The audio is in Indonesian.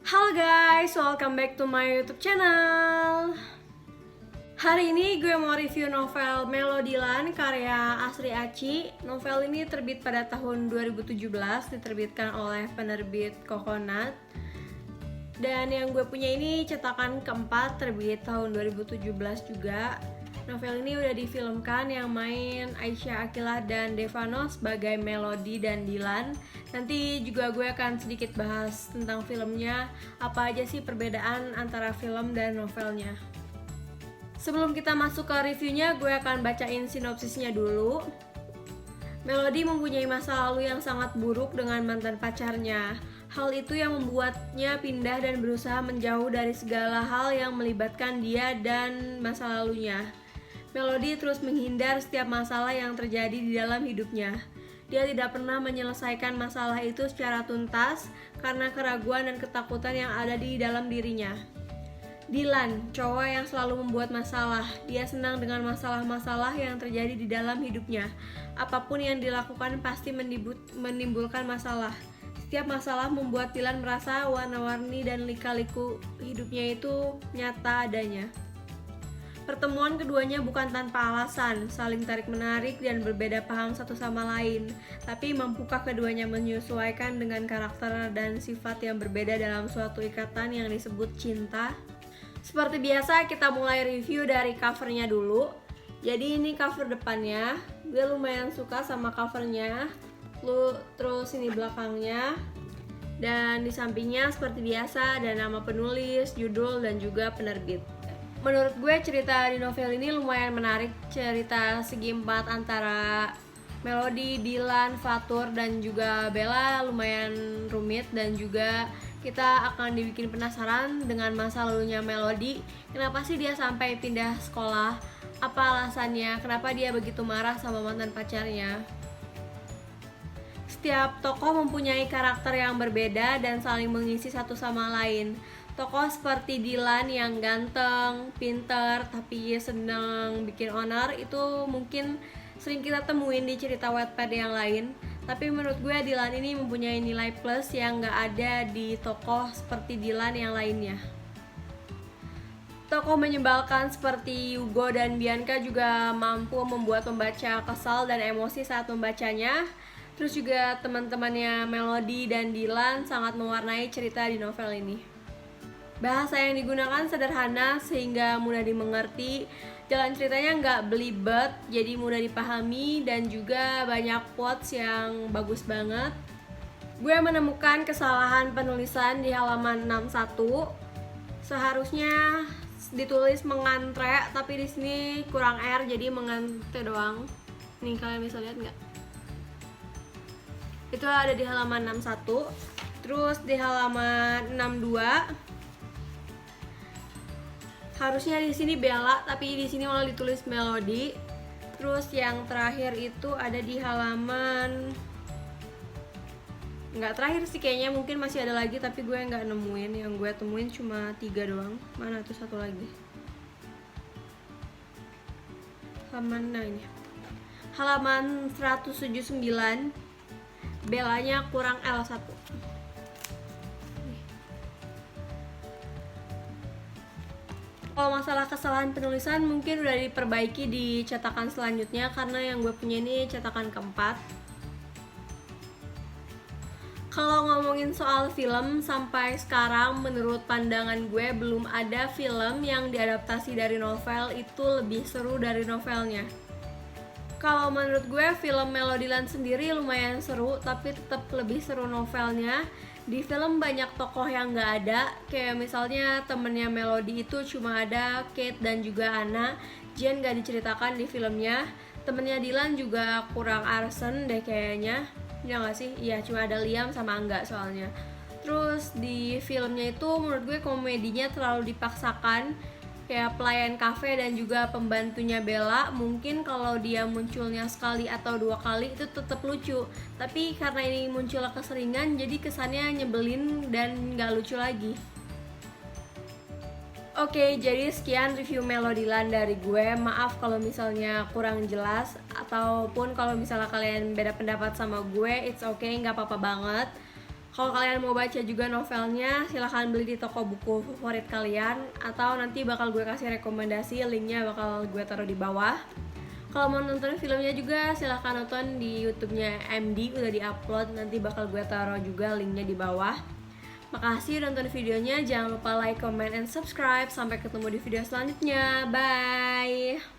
Halo guys, welcome back to my YouTube channel. Hari ini gue mau review novel Melodilan karya Asri Aci. Novel ini terbit pada tahun 2017, diterbitkan oleh penerbit Coconut. Dan yang gue punya ini cetakan keempat, terbit tahun 2017 juga. Novel ini udah difilmkan, yang main Aisyah Akilah dan Devano sebagai Melody dan Dilan. Nanti juga gue akan sedikit bahas tentang filmnya, apa aja sih perbedaan antara film dan novelnya. Sebelum kita masuk ke reviewnya, gue akan bacain sinopsisnya dulu. Melody mempunyai masa lalu yang sangat buruk dengan mantan pacarnya. Hal itu yang membuatnya pindah dan berusaha menjauh dari segala hal yang melibatkan dia dan masa lalunya. Melody terus menghindar setiap masalah yang terjadi di dalam hidupnya. Dia tidak pernah menyelesaikan masalah itu secara tuntas karena keraguan dan ketakutan yang ada di dalam dirinya. Dilan, cowok yang selalu membuat masalah. Dia senang dengan masalah-masalah yang terjadi di dalam hidupnya. Apapun yang dilakukan pasti menimbulkan masalah. Setiap masalah membuat Dilan merasa warna-warni dan lika-liku hidupnya itu nyata adanya. Pertemuan keduanya bukan tanpa alasan, saling tarik-menarik dan berbeda paham satu sama lain. Tapi mampukah keduanya menyesuaikan dengan karakter dan sifat yang berbeda dalam suatu ikatan yang disebut cinta? Seperti biasa, kita mulai review dari covernya dulu. Jadi ini cover depannya, gue lumayan suka sama covernya. Terus ini belakangnya. Dan di sampingnya seperti biasa ada nama penulis, judul, dan juga penerbit. Menurut gue cerita di novel ini lumayan menarik. Cerita segi empat antara Melody, Dilan, Fatur, dan juga Bella lumayan rumit. Dan juga kita akan dibikin penasaran dengan masa lalunya Melody. Kenapa sih dia sampai pindah sekolah? Apa alasannya? Kenapa dia begitu marah sama mantan pacarnya? Setiap tokoh mempunyai karakter yang berbeda dan saling mengisi satu sama lain. Tokoh seperti Dilan yang ganteng, pinter, tapi senang bikin onar itu mungkin sering kita temuin di cerita Wattpad yang lain. Tapi menurut gue Dilan ini mempunyai nilai plus yang gak ada di tokoh seperti Dilan yang lainnya. Tokoh menyebalkan seperti Hugo dan Bianca juga mampu membuat pembaca kesal dan emosi saat membacanya. Terus juga teman-temannya Melody dan Dilan sangat mewarnai cerita di novel ini. Bahasa yang digunakan sederhana sehingga mudah dimengerti. Jalan ceritanya nggak belibet, jadi mudah dipahami. Dan juga banyak quotes yang bagus banget. Gue menemukan kesalahan penulisan di halaman 61. Seharusnya ditulis mengantre, tapi di sini kurang R, jadi mengantre doang. Nih kalian bisa lihat nggak? Itu ada di halaman 61. Terus di halaman 62 harusnya di sini Bella, tapi di sini malah ditulis Melody. Terus yang terakhir itu ada di halaman, nggak terakhir sih kayaknya, mungkin masih ada lagi tapi gue nggak nemuin. Yang gue temuin cuma 3 doang. Mana tuh satu lagi? Halaman, nah ini halaman 179. Bellanya kurang L1. Kalau masalah kesalahan penulisan mungkin udah diperbaiki di cetakan selanjutnya, karena yang gue punya ini cetakan keempat. Kalau ngomongin soal film, sampai sekarang menurut pandangan gue belum ada film yang diadaptasi dari novel itu lebih seru dari novelnya. Kalau menurut gue film Melodilan sendiri lumayan seru, tapi tetap lebih seru novelnya. Di film banyak tokoh yang gak ada, kayak misalnya temennya Melody itu cuma ada Kate dan juga Anna. Jen gak diceritakan di filmnya. Temennya Dilan juga kurang arsen deh kayaknya. Ya gak sih? Iya, cuma ada Liam sama Angga soalnya. Terus di filmnya itu menurut gue komedinya terlalu dipaksakan. Kayak pelayan kafe dan juga pembantunya Bella, mungkin kalau dia munculnya sekali atau 2 kali itu tetap lucu. Tapi karena ini munculnya keseringan, jadi kesannya nyebelin dan gak lucu lagi. Oke, jadi sekian review Melodilan dari gue. Maaf kalau misalnya kurang jelas, ataupun kalau misalnya kalian beda pendapat sama gue, it's okay, gak apa-apa banget. Kalau kalian mau baca juga novelnya, silahkan beli di toko buku favorit kalian, atau nanti bakal gue kasih rekomendasi, linknya bakal gue taruh di bawah. Kalau mau nonton filmnya juga silahkan nonton di YouTube-nya MD, udah di-upload, nanti bakal gue taruh juga linknya di bawah. Makasih udah nonton videonya, jangan lupa like, comment, and subscribe. Sampai ketemu di video selanjutnya, bye!